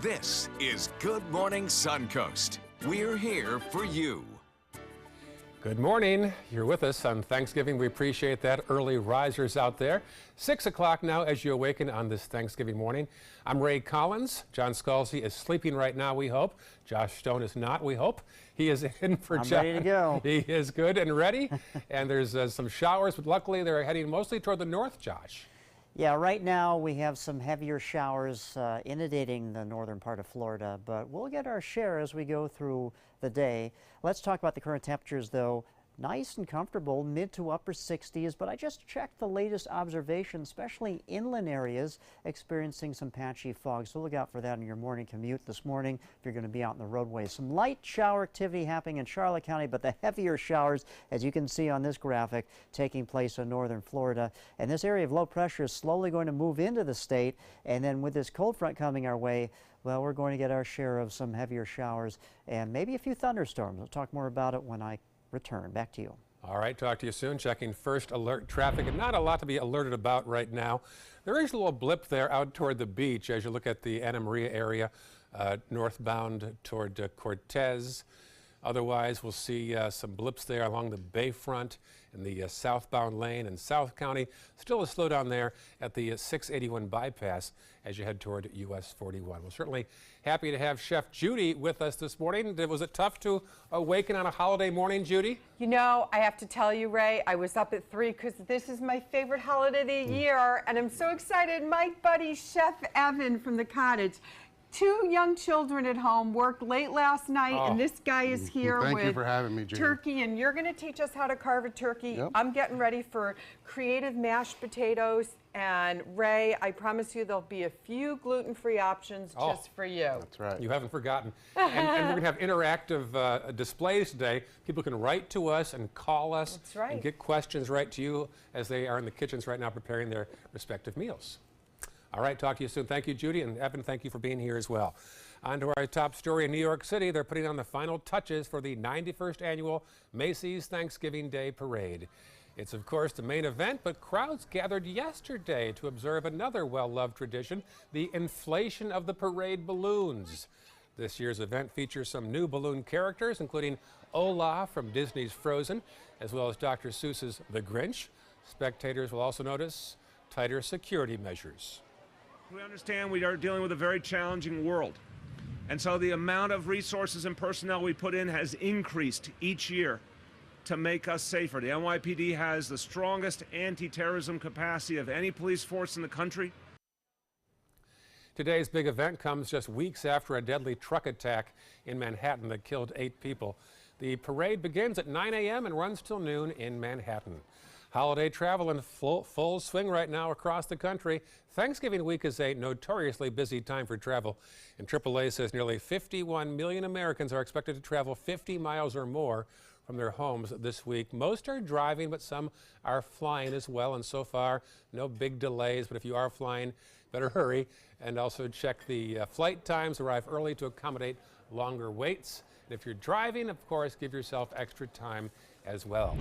This is Good Morning Suncoast. We're here for you. Good morning. You're with us on Thanksgiving. We appreciate that. Early risers out there. 6 o'clock now as you awaken on this Thanksgiving morning. I'm Ray Collins. John Scalzi is sleeping right now, we hope. Josh Stone is not, we hope. He is in for I'm John. ready to go. He is good and ready. And there's some showers, but luckily they're heading mostly toward the north, Josh. Yeah, right now we have some heavier showers inundating the northern part of Florida, but we'll get our share as we go through the day. Let's talk about the current temperatures, though. Nice and comfortable, mid to upper 60s, but I just checked the latest observations, especially inland areas experiencing some patchy fog. So look out for that in your morning commute this morning if you're going to be out in the roadways. Some light shower activity happening in Charlotte County, but the heavier showers, as you can see on this graphic, taking place in northern Florida. And this area of low pressure is slowly going to move into the state, and then with this cold front coming our way, well, we're going to get our share of some heavier showers and maybe a few thunderstorms. We'll talk more about it when I return. Back to you. All right, talk to you soon. Checking first alert traffic, and not a lot to be alerted about right now. There is a little blip there out toward the beach as you look at the Anna Maria area, northbound toward Cortez. Otherwise, we'll see some blips there along the bayfront in the southbound lane in South County. Still a slowdown there at the 681 bypass as you head toward US 41. We're certainly happy to have Chef Judy with us this morning. Was it tough to awaken on a holiday morning, Judy? You know, I have to tell you, Ray, I was up at 3 because this is my favorite holiday of the year, and I'm so excited. My buddy, Chef Evan from the cottage. 2 young children at home, worked late last night, and this guy is here Thank you for having me, Judy. turkey, and you're going to teach us how to carve a turkey. Yep. I'm getting ready for creative mashed potatoes, and Ray, I promise you there'll be a few gluten-free options just for you. That's right. You haven't forgotten. And we're going to have interactive displays today. People can write to us and call us That's right. and get questions right to you as they are in the kitchens right now preparing their respective meals. All right, talk to you soon. Thank you, Judy, and Evan, thank you for being here as well. On to our top story in New York City. They're putting on the final touches for the 91st annual Macy's Thanksgiving Day Parade. It's, of course, the main event, but crowds gathered yesterday to observe another well-loved tradition, the inflation of the parade balloons. This year's event features some new balloon characters, including Olaf from Disney's Frozen, as well as Dr. Seuss's The Grinch. Spectators will also notice tighter security measures. We understand we are dealing with a very challenging world, and so the amount of resources and personnel we put in has increased each year to make us safer. The NYPD has the strongest anti-terrorism capacity of any police force in the country. Today's big event comes just weeks after a deadly truck attack in Manhattan that killed 8 people. The parade begins at 9 a.m. and runs till noon in Manhattan. Holiday travel in full swing right now across the country. Thanksgiving week is a notoriously busy time for travel, and AAA says nearly 51 million Americans are expected to travel 50 miles or more from their homes this week. Most are driving, but some are flying as well, and so far, no big delays. But if you are flying, better hurry, and also check the flight times. Arrive early to accommodate longer waits. And if you're driving, of course, give yourself extra time as well.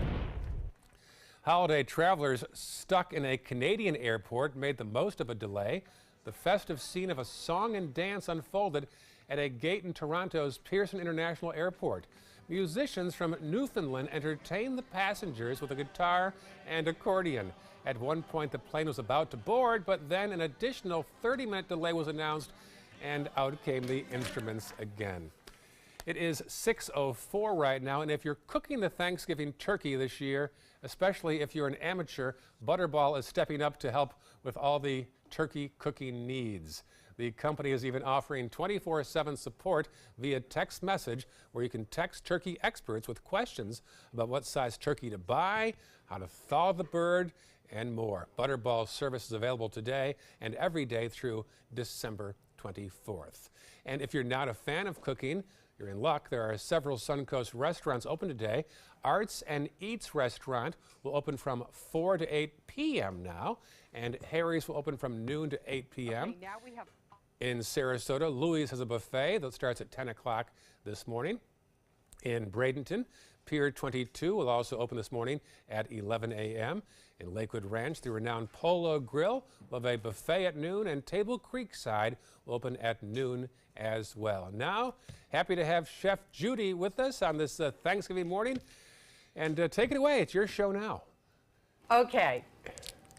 Holiday travelers stuck in a Canadian airport made the most of a delay. The festive scene of a song and dance unfolded at a gate in Toronto's Pearson International Airport. Musicians from Newfoundland entertained the passengers with a guitar and accordion. At one point, the plane was about to board, but then an additional 30-minute delay was announced, and out came the instruments again. It is 6:04 right now, and if you're cooking the Thanksgiving turkey this year, especially if you're an amateur, Butterball is stepping up to help with all the turkey cooking needs. The company is even offering 24/7 support via text message, where you can text turkey experts with questions about what size turkey to buy, how to thaw the bird, and more. Butterball service is available today and every day through December 24th. And if you're not a fan of cooking, you're in luck. There are several Suncoast restaurants open today. Arts and Eats restaurant will open from 4 to 8 p.m. now, and Harry's will open from noon to 8 p.m. Okay, now we have In Sarasota, Louis has a buffet that starts at 10 o'clock this morning. In Bradenton, Pier 22 will also open this morning at 11 a.m. In Lakewood Ranch, the renowned Polo Grill will have a buffet at noon, and Table Creekside will open at noon as well. And now, happy to have Chef Judy with us on this Thanksgiving morning. And take it away. It's your show now. Okay.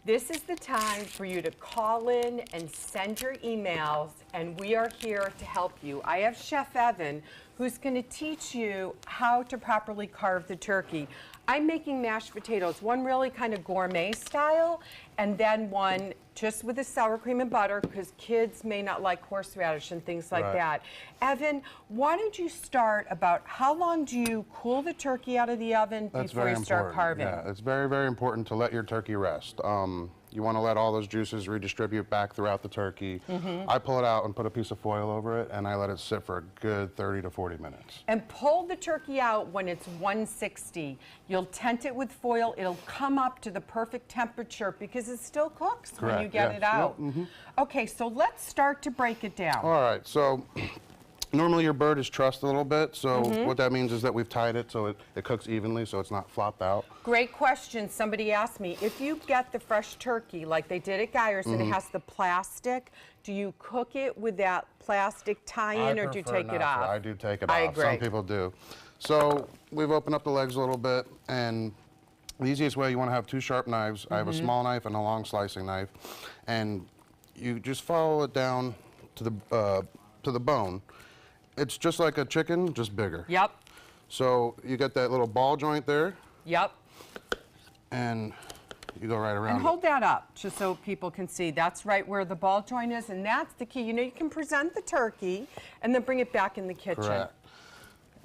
This is the time for you to call in and send your emails, and we are here to help you. I have Chef Evan, who's going to teach you how to properly carve the turkey. I'm making mashed potatoes, one really kind of gourmet style, and then one just with the sour cream and butter, because kids may not like horseradish and things like that. Evan, why don't you start about how long do you cool the turkey out of the oven before you start carving? Yeah, it's very, very important to let your turkey rest. You want to let all those juices redistribute back throughout the turkey. I pull it out and put a piece of foil over it, and I let it sit for a good 30 to 40 minutes. And pull the turkey out when it's 160. You'll tent it with foil. It'll come up to the perfect temperature because it still cooks when you get it out. Okay, so let's start to break it down. All right, so normally your bird is trussed a little bit, so what that means is that we've tied it so it cooks evenly, so it's not flopped out. Great question. Somebody asked me, if you get the fresh turkey like they did at Geyer's and it has the plastic, do you cook it with that plastic tie-in or do you take it off? I do take it I off. agree. Some people do. So we've opened up the legs a little bit, and the easiest way, you want to have two sharp knives. I have a small knife and a long slicing knife, and you just follow it down to the bone. It's just like a chicken, just bigger. Yep. So you get that little ball joint there. Yep. And you go right around And hold that up just so people can see. That's right where the ball joint is, and that's the key. You know, you can present the turkey and then bring it back in the kitchen. Correct.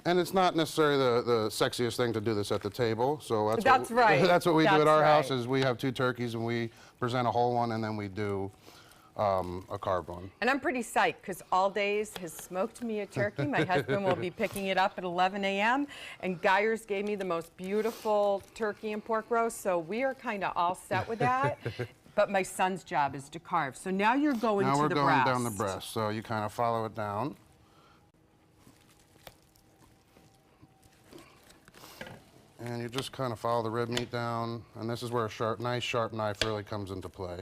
And it's not necessarily the sexiest thing to do this at the table, so that's right. That's what we do at our house. Right. Is we have two turkeys and we present a whole one, and then we do a carved one. And I'm pretty psyched because All Days has smoked me a turkey. My husband will be picking it up at 11 a.m. And Geyer's gave me the most beautiful turkey and pork roast, so we are kind of all set with that. But my son's job is to carve. So now you're going to the breast. Now we're going down the breast, so you kind of follow it down. And you just kind of follow the rib meat down, and this is where a nice sharp knife really comes into play.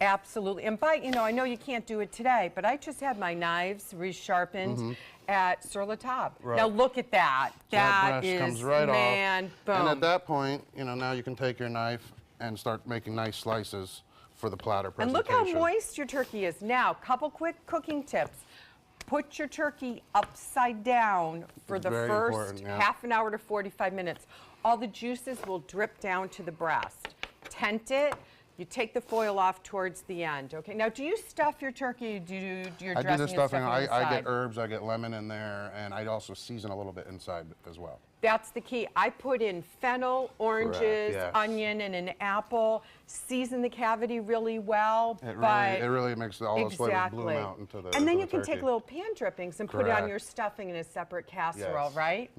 Absolutely. And you know, I know you can't do it today, but I just had my knives resharpened at Sur La Table. Right. Now look at that. So that That is, comes right man, off. boom. And at that point, you know, now you can take your knife and start making nice slices for the platter And presentation. look how moist your turkey is. Now, couple quick cooking tips. Put your turkey upside down for the Very first important, yeah. half an hour to 45 minutes. All the juices will drip down to the breast. Tent it. You take the foil off towards the end. Okay. Now, do you stuff your turkey? Do you do your I dressing do the and stuffing. stuff on the I side? get herbs, I get lemon in there, and I also season a little bit inside as well. That's the key. I put in fennel, oranges, yes. onion, and an apple. Season the cavity really well. It but really makes all those flavors bloom out into the And then into you the can turkey. take little pan drippings and put it on Correct. your stuffing in a separate casserole, Yes. right?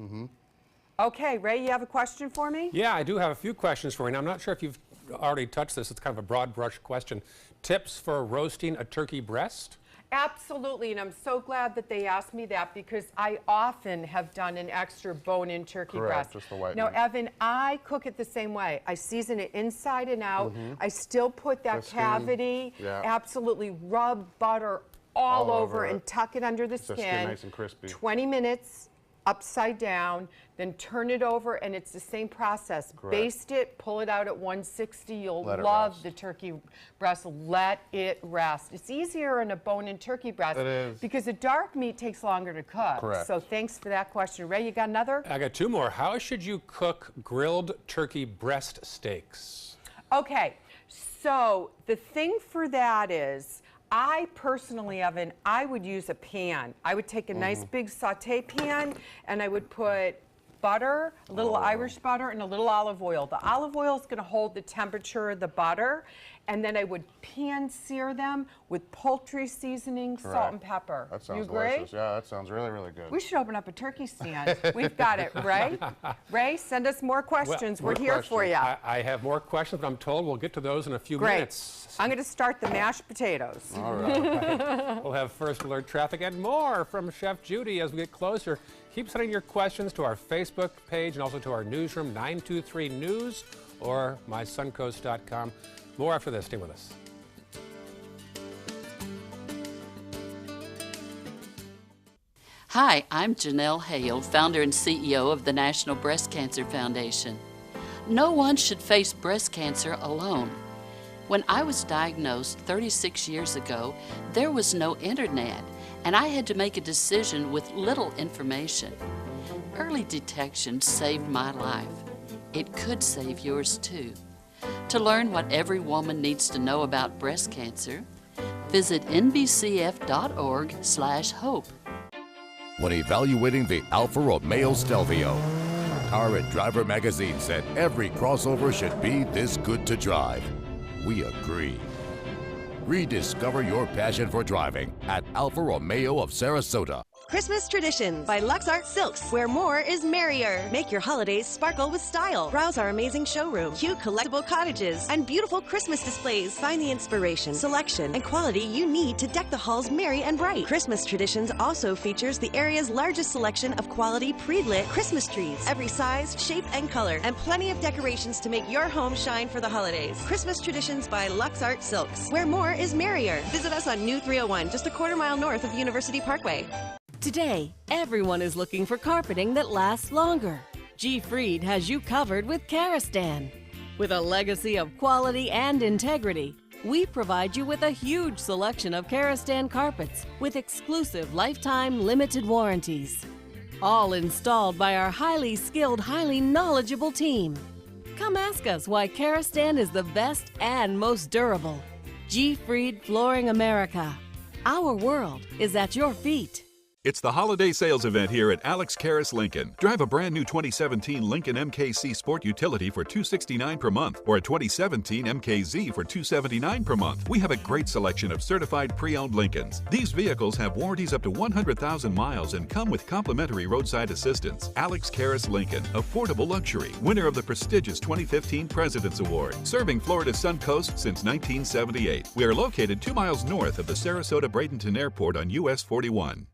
Okay, Ray, you have a question for me? Yeah, I do have a few questions for you. Now, I'm not sure if you've already touched this. It's kind of a broad brush question. Tips for roasting a turkey breast? Absolutely, and I'm so glad that they asked me that because I often have done an extra bone-in turkey Correct, breast. just the white Now, meat. Evan, I cook it the same way. I season it inside and out. I still put that The skin, cavity, yeah. absolutely rub butter all over over and it. tuck it under the So skin. skin nice and crispy. 20 minutes upside down, then turn it over, and it's the same process. Correct. Baste it, pull it out at 160. You'll Let it love rest. the turkey breast. Let it rest. It's easier in a bone-in turkey breast It is. because the dark meat takes longer to cook. Correct. So thanks for that question. Ray, you got another? I got two more. How should you cook grilled turkey breast steaks? Okay, so the thing for that is, I personally, Evan, I would use a pan. I would take a nice big saute pan and I would put butter, a little Irish butter, and a little olive oil. The olive oil is going to hold the temperature of the butter. and then I would pan-sear them with poultry seasoning, salt, and pepper. That sounds you agree? delicious. Yeah, that sounds really, really good. We should open up a turkey stand. We've got it, Ray. Ray, send us more questions. We're here for you. I have more questions, but I'm told we'll get to those in a few minutes. I'm going to start the mashed potatoes. All right. We'll have First Alert traffic and more from Chef Judy as we get closer. Keep sending your questions to our Facebook page and also to our newsroom, 923 News or mysuncoast.com. More after this. Stay with us. Hi, I'm Janelle Hale, founder and CEO of the National Breast Cancer Foundation. No one should face breast cancer alone. When I was diagnosed 36 years ago, there was no internet, and I had to make a decision with little information. Early detection saved my life. It could save yours too. To learn what every woman needs to know about breast cancer, visit nbcf.org/hope. When evaluating the Alfa Romeo Stelvio, Car and Driver magazine said every crossover should be this good to drive. We agree. Rediscover your passion for driving at Alfa Romeo of Sarasota. Christmas Traditions by Lux Art Silks, where more is merrier. Make your holidays sparkle with style. Browse our amazing showroom, cute collectible cottages, and beautiful Christmas displays. Find the inspiration, selection, and quality you need to deck the halls merry and bright. Christmas Traditions also features the area's largest selection of quality pre-lit Christmas trees, every size, shape, and color, and plenty of decorations to make your home shine for the holidays. Christmas Traditions by Lux Art Silks, where more is merrier. Visit us on New 301, just a quarter-mile north of University Parkway. Today, everyone is looking for carpeting that lasts longer. G. Fried has you covered with Karastan. With a legacy of quality and integrity, we provide you with a huge selection of Karastan carpets with exclusive lifetime limited warranties. All installed by our highly skilled, highly knowledgeable team. Come ask us why Karastan is the best and most durable. G. Fried Flooring America. Our world is at your feet. It's the holiday sales event here at Alex Karras Lincoln. Drive a brand new 2017 Lincoln MKC Sport Utility for $269 per month or a 2017 MKZ for $279 per month. We have a great selection of certified pre-owned Lincolns. These vehicles have warranties up to 100,000 miles and come with complimentary roadside assistance. Alex Karras Lincoln, affordable luxury, winner of the prestigious 2015 President's Award, serving Florida's Suncoast since 1978. We are located 2 miles north of the Sarasota-Bradenton Airport on US 41.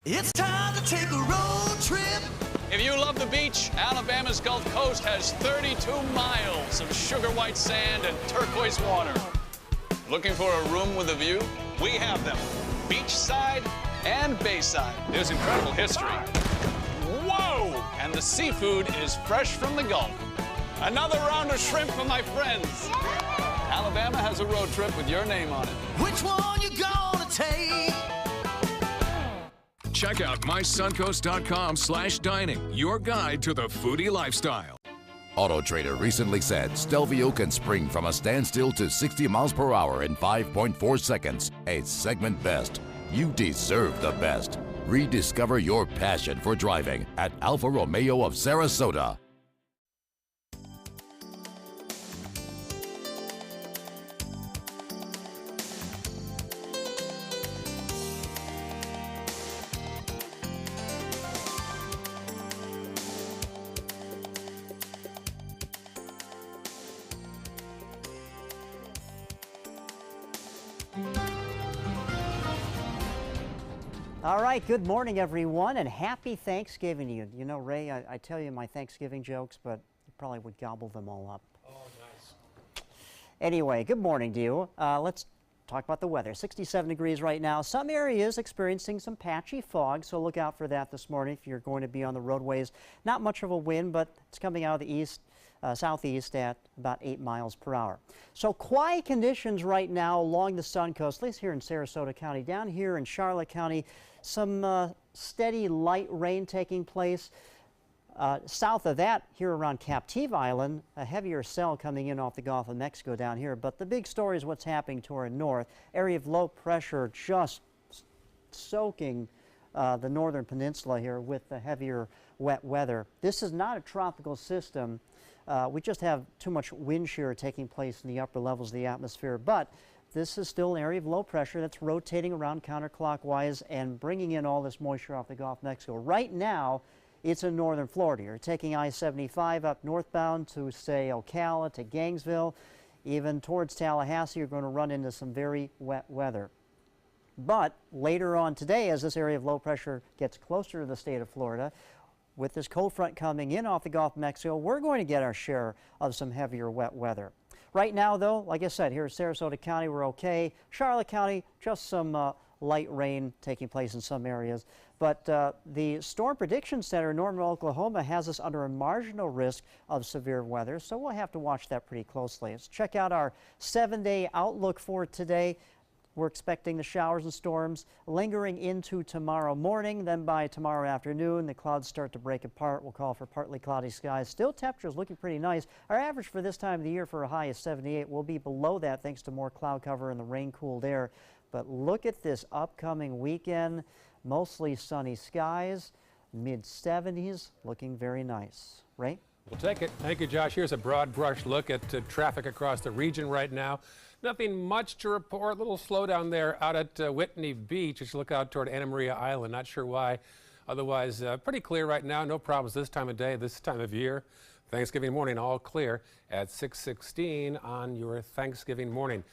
It's time to take a road trip. If you love the beach, Alabama's Gulf Coast has 32 miles of sugar white sand and turquoise water. Looking for a room with a view? We have them, beachside and bayside. There's incredible history. Whoa! And the seafood is fresh from the Gulf. Another round of shrimp for my friends. Alabama has a road trip with your name on it. Which one you gonna take? Check out mysuncoast.com/dining, your guide to the foodie lifestyle. Auto Trader recently said Stelvio can spring from a standstill to 60 miles per hour in 5.4 seconds. A segment best. You deserve the best. Rediscover your passion for driving at Alfa Romeo of Sarasota. All right, good morning, everyone, and happy Thanksgiving to you. You know, Ray, I tell you my Thanksgiving jokes, but you probably would gobble them all up. Oh, nice. Anyway, good morning to you. Let's talk about the weather. 67 degrees right now. Some areas experiencing some patchy fog, so look out for that this morning if you're going to be on the roadways. Not much of a wind, but it's coming out of the east. Southeast at about 8 miles per hour. So quiet conditions right now along the Suncoast, at least here in Sarasota County. Down here in Charlotte County, some steady light rain taking place. South of that, here around Captive Island, a heavier cell coming in off the Gulf of Mexico down here. But the big story is what's happening to our north. Area of low pressure just soaking the northern peninsula here with the heavier wet weather. This is not a tropical system. We just have too much wind shear taking place in the upper levels of the atmosphere. But this is still an area of low pressure that's rotating around counterclockwise and bringing in all this moisture off the Gulf of Mexico. Right now, it's in northern Florida. You're taking I-75 up northbound to, say, Ocala, to Gainesville. Even towards Tallahassee, you're going to run into some very wet weather. But later on today, as this area of low pressure gets closer to the state of Florida, with this cold front coming in off the Gulf of Mexico, we're going to get our share of some heavier wet weather. Right now, though, like I said, here in Sarasota County, we're okay. Charlotte County, just some light rain taking place in some areas. But the Storm Prediction Center in Norman, Oklahoma has us under a marginal risk of severe weather, so we'll have to watch that pretty closely. Let's check out our 7-day outlook for today. We're expecting the showers and storms lingering into tomorrow morning. Then by tomorrow afternoon, the clouds start to break apart. We'll call for partly cloudy skies. Still, temperatures looking pretty nice. Our average for this time of the year for a high of 78 will be below that thanks to more cloud cover and the rain-cooled air. But look at this upcoming weekend. Mostly sunny skies, mid-70s, looking very nice. Ray? We'll take it. Thank you, Josh. Here's a broad brush look at traffic across the region right now. Nothing much to report. A little slowdown there out at Whitney Beach as you look out toward Anna Maria Island. Not sure why. Otherwise, pretty clear right now. No problems this time of day, this time of year. Thanksgiving morning, all clear at 6:16 on your Thanksgiving morning.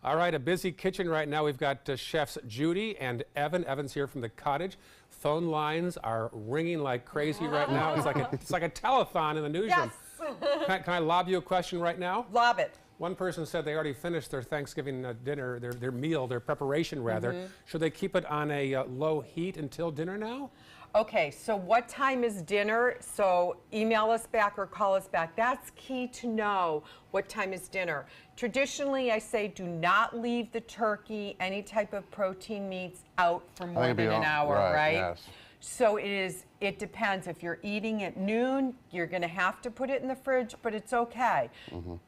All right, a busy kitchen right now. We've got chefs Judy and Evan. Evan's here from the cottage. Phone lines are ringing like crazy right now. It's like a telethon in the newsroom. Yes. Can I lob you a question right now? Lob it. One person said they already finished their Thanksgiving dinner, their meal, their preparation rather. Should they keep it on a low heat until dinner now? Okay, so what time is dinner? So email us back or call us back. That's key to know what time is dinner. Traditionally, I say do not leave the turkey, any type of protein meats out for more than an hour, right? Yes. So it depends. If you're eating at noon, you're going to have to put it in the fridge, but it's okay.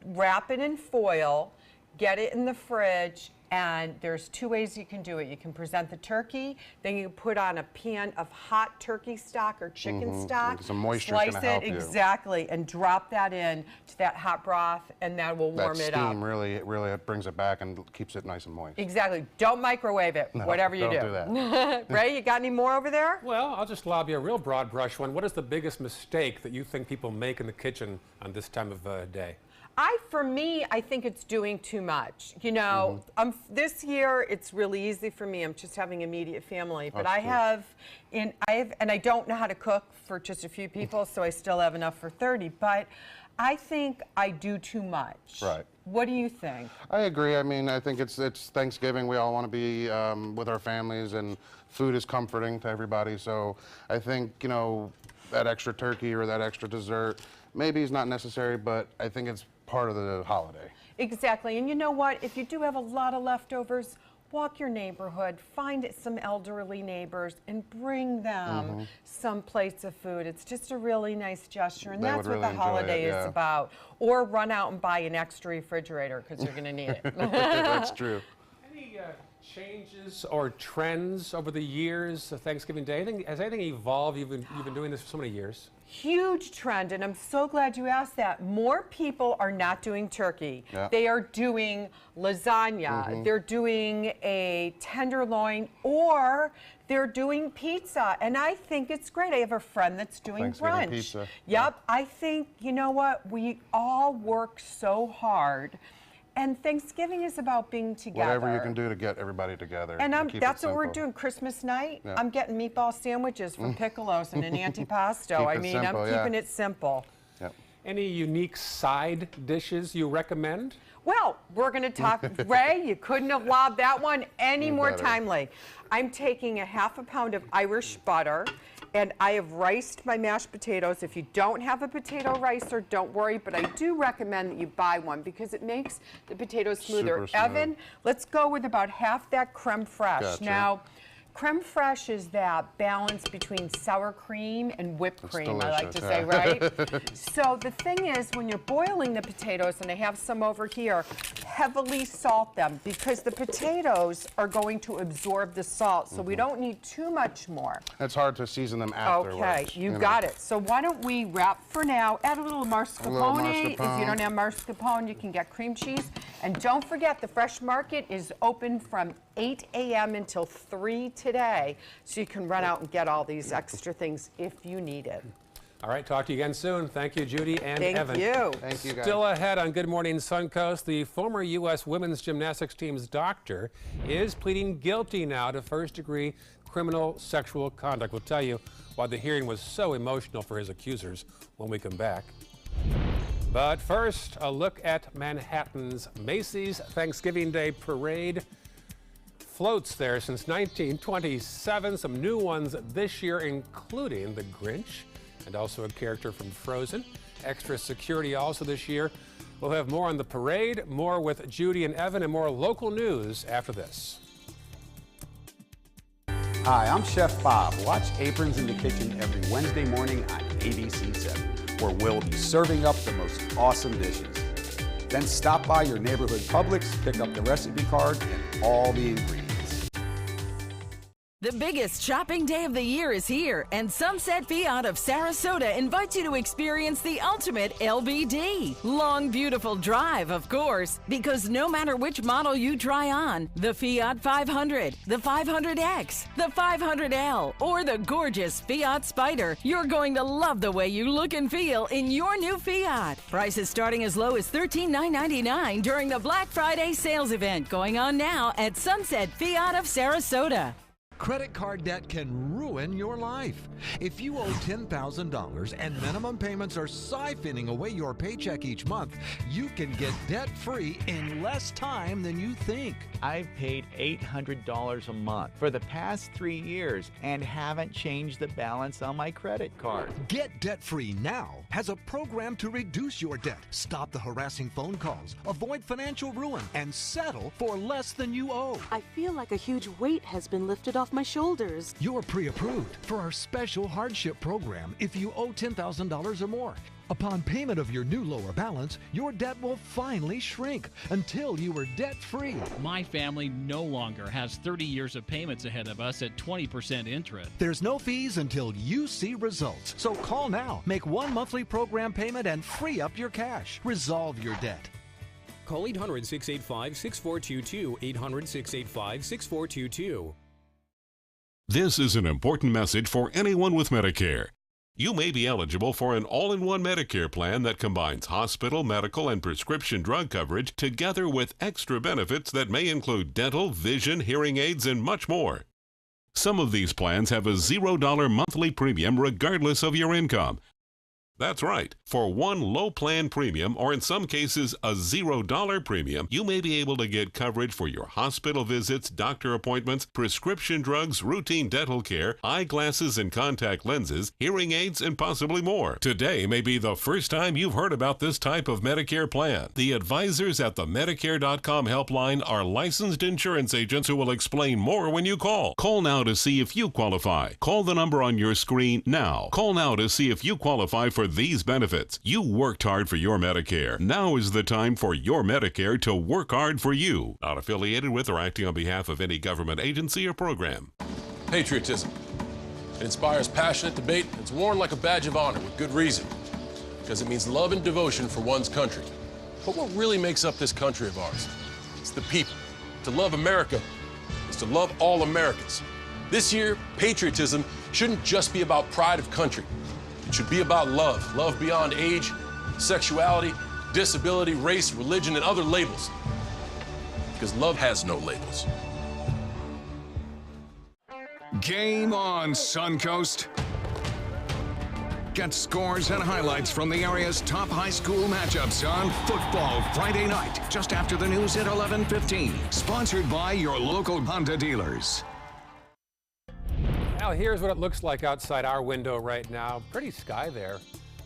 Wrap it in foil, get it in the fridge, and there's 2 ways you can do it. You can present the turkey, then you put on a pan of hot turkey stock or chicken stock. Some moisture slice can help it you. exactly, and drop that in to that hot broth, and that will warm it up. That steam really brings it back and keeps it nice and moist. Exactly. Don't microwave it. No, whatever you don't do that. Ray, you got any more over there? Well, I'll just lob you a real broad brush one. What is the biggest mistake that you think people make in the kitchen on this time of day? For me, I think it's doing too much. You know, this year it's really easy for me. I'm just having immediate family, but and I don't know how to cook for just a few people, so I still have enough for 30. But I think I do too much. Right. What do you think? I agree. I mean, I think it's Thanksgiving. We all want to be with our families, and food is comforting to everybody. So I think, you know, that extra turkey or that extra dessert maybe is not necessary, but I think it's part of the holiday. Exactly. And you know what? If you do have a lot of leftovers, walk your neighborhood, find some elderly neighbors, and bring them some plates of food. It's just a really nice gesture, and that's what the holiday is about. Or run out and buy an extra refrigerator because you're going to need it. That's true. Any changes or trends over the years of Thanksgiving Day? Has anything evolved? You've been doing this for so many years. Huge trend, and I'm so glad you asked that. More people are not doing turkey. They are doing lasagna. They're doing a tenderloin, or they're doing pizza, and I think it's great. I have a friend that's doing brunch. Pizza. Yep, I think, you know what, we all work so hard. And Thanksgiving is about being together. Whatever you can do to get everybody together. And that's what we're doing. Christmas night, I'm getting meatball sandwiches from Piccolo's and an antipasto. I mean, I'm keeping it simple. Yep. Any unique side dishes you recommend? Well, we're going to talk, Ray, you couldn't have lobbed that one any more timely. I'm taking a ½ pound of Irish butter, and I have riced my mashed potatoes. If you don't have a potato ricer, don't worry, but I do recommend that you buy one because it makes the potatoes smoother. Super smooth. Evan, let's go with about half that creme fraiche. Gotcha. Now, creme fraiche is that balance between sour cream and whipped cream, I like to say, right? So the thing is, when you're boiling the potatoes, and I have some over here, heavily salt them because the potatoes are going to absorb the salt, so we don't need too much more. It's hard to season them afterwards. Okay, you got it. So why don't we wrap for now, add a little mascarpone. If you don't have mascarpone, you can get cream cheese. And don't forget, the Fresh Market is open from 8 a.m. until 3 today, so you can run out and get all these extra things if you need it. All right, talk to you again soon. Thank you, Judy and Evan. Thank you. Thank you, guys. Still ahead on Good Morning Suncoast, the former U.S. women's gymnastics team's doctor is pleading guilty now to first-degree criminal sexual conduct. We'll tell you why the hearing was so emotional for his accusers when we come back. But first, a look at Manhattan's Macy's Thanksgiving Day Parade. Floats there since 1927. Some new ones this year, including the Grinch and also a character from Frozen. Extra security also this year. We'll have more on the parade, more with Judy and Evan, and more local news after this. Hi, I'm Chef Bob. Watch Aprons in the Kitchen every Wednesday morning on ABC 7, where we'll be serving up the most awesome dishes. Then stop by your neighborhood Publix, pick up the recipe card and all the ingredients. The biggest shopping day of the year is here, and Sunset Fiat of Sarasota invites you to experience the ultimate LBD. Long, beautiful drive, of course, because no matter which model you try on, the Fiat 500, the 500X, the 500L, or the gorgeous Fiat Spider, you're going to love the way you look and feel in your new Fiat. Prices starting as low as $13,999 during the Black Friday sales event going on now at Sunset Fiat of Sarasota. Credit card debt can ruin your life. If you owe $10,000 and minimum payments are siphoning away your paycheck each month, you can get debt-free in less time than you think. I've paid $800 a month for the past 3 years and haven't changed the balance on my credit card. Get debt-free now has a program to reduce your debt, stop the harassing phone calls, avoid financial ruin, and settle for less than you owe. I feel like a huge weight has been lifted off my shoulders. You're pre-approved for our special hardship program if you owe $10,000 or more. Upon payment of your new lower balance, your debt will finally shrink until you are debt-free. My family no longer has 30 years of payments ahead of us at 20% interest. There's no fees until you see results. So call now, make one monthly program payment, and free up your cash. Resolve your debt. Call 800-685-6422, 800-685-6422. This is an important message for anyone with Medicare. You may be eligible for an all-in-one Medicare plan that combines hospital, medical, and prescription drug coverage together with extra benefits that may include dental, vision, hearing aids, and much more. Some of these plans have a $0 monthly premium regardless of your income. That's right. For one low plan premium, or in some cases a $0 premium, you may be able to get coverage for your hospital visits, doctor appointments, prescription drugs, routine dental care, eyeglasses and contact lenses, hearing aids, and possibly more. Today may be the first time you've heard about this type of Medicare plan. The advisors at the Medicare.com helpline are licensed insurance agents who will explain more when you call. Call now to see if you qualify. Call the number on your screen now. Call now to see if you qualify for these benefits. You worked hard for your Medicare. Now is the time for your Medicare to work hard for you. Not affiliated with or acting on behalf of any government agency or program. Patriotism. It inspires passionate debate. It's worn like a badge of honor with good reason, because it means love and devotion for one's country. But what really makes up this country of ours? It's the people. To love America is to love all Americans. This year, patriotism shouldn't just be about pride of country. It should be about love. Love beyond age, sexuality, disability, race, religion, and other labels. Because love has no labels. Game on, Suncoast. Get scores and highlights from the area's top high school matchups on Football Friday night, just after the news at 11:15. Sponsored by your local Honda dealers. Now here's what it looks like outside our window right now. Pretty sky there.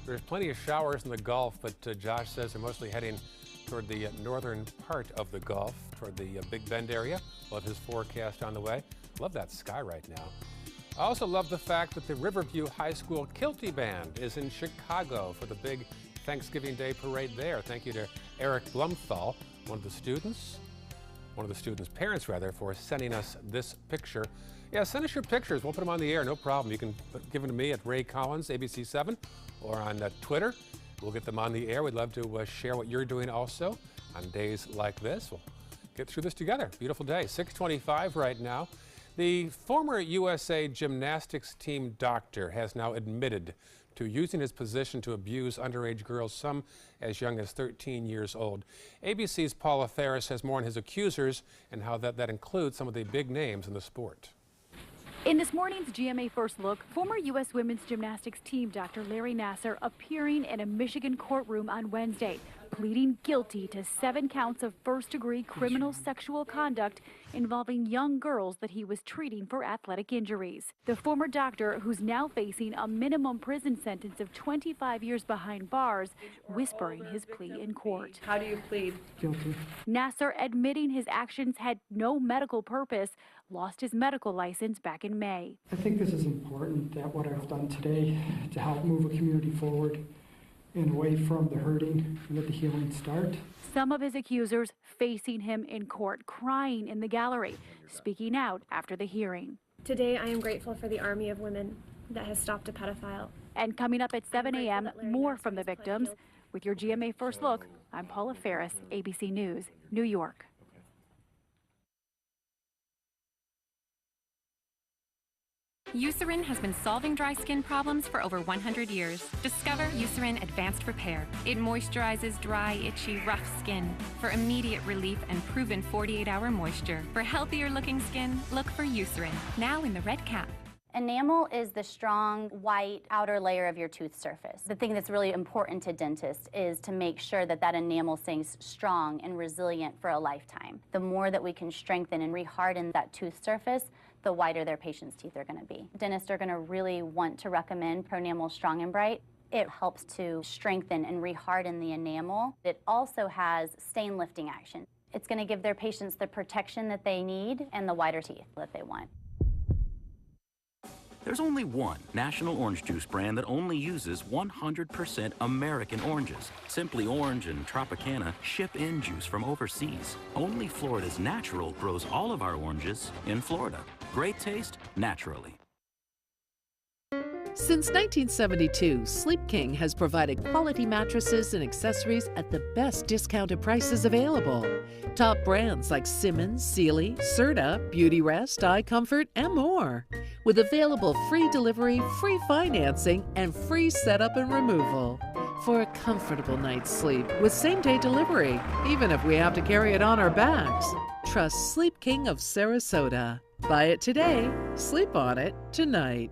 There's plenty of showers in the Gulf, but Josh says they're mostly heading toward the northern part of the Gulf, toward the Big Bend area. We'll have his forecast on the way. Love that sky right now. I also love the fact that the Riverview High School Kilty Band is in Chicago for the big Thanksgiving Day parade there. Thank you to Eric Blumthal, one of the students' parents rather, for sending us this picture. Yeah, send us your pictures. We'll put them on the air, no problem. You can give them to me at Ray Collins, ABC7, or on Twitter. We'll get them on the air. We'd love to share what you're doing also on days like this. We'll get through this together. Beautiful day. 6:25 right now. The former USA gymnastics team doctor has now admitted to using his position to abuse underage girls, some as young as 13 years old. ABC's Paula Ferris has more on his accusers and how that includes some of the big names in the sport. In this morning's GMA First Look, former U.S. women's gymnastics team Dr. Larry Nassar appearing in a Michigan courtroom on Wednesday, pleading guilty to 7 counts of first-degree criminal sexual conduct involving young girls that he was treating for athletic injuries. The former doctor, who's now facing a minimum prison sentence of 25 years behind bars, whispering his plea in court. How do you plead? Guilty. Nassar admitting his actions had no medical purpose, lost his medical license back in May. I think this is important, that what I've done today to help move a community forward and away from the hurting and let the healing start. Some of his accusers facing him in court, crying in the gallery, speaking out after the hearing. Today I am grateful for the army of women that has stopped a pedophile. And coming up at 7 a.m., more from the victims. With your GMA First Look, I'm Paula Ferris, ABC News, New York. Eucerin has been solving dry skin problems for over 100 years. Discover Eucerin Advanced Repair. It moisturizes dry, itchy, rough skin for immediate relief and proven 48-hour moisture. For healthier looking skin, look for Eucerin, now in the red cap. Enamel is the strong white outer layer of your tooth surface. The thing that's really important to dentists is to make sure that that enamel stays strong and resilient for a lifetime. The more that we can strengthen and reharden that tooth surface, the whiter their patient's teeth are going to be. Dentists are going to really want to recommend Pronamel Strong and Bright. It helps to strengthen and reharden the enamel. It also has stain lifting action. It's going to give their patients the protection that they need and the whiter teeth that they want. There's only one national orange juice brand that only uses 100% American oranges. Simply Orange and Tropicana ship in juice from overseas. Only Florida's Natural grows all of our oranges in Florida. Great taste, naturally. Since 1972, Sleep King has provided quality mattresses and accessories at the best discounted prices available. Top brands like Simmons, Sealy, Serta, Beautyrest, iComfort, and more. With available free delivery, free financing, and free setup and removal. For a comfortable night's sleep with same-day delivery, even if we have to carry it on our backs. Trust Sleep King of Sarasota. Buy it today, sleep on it tonight.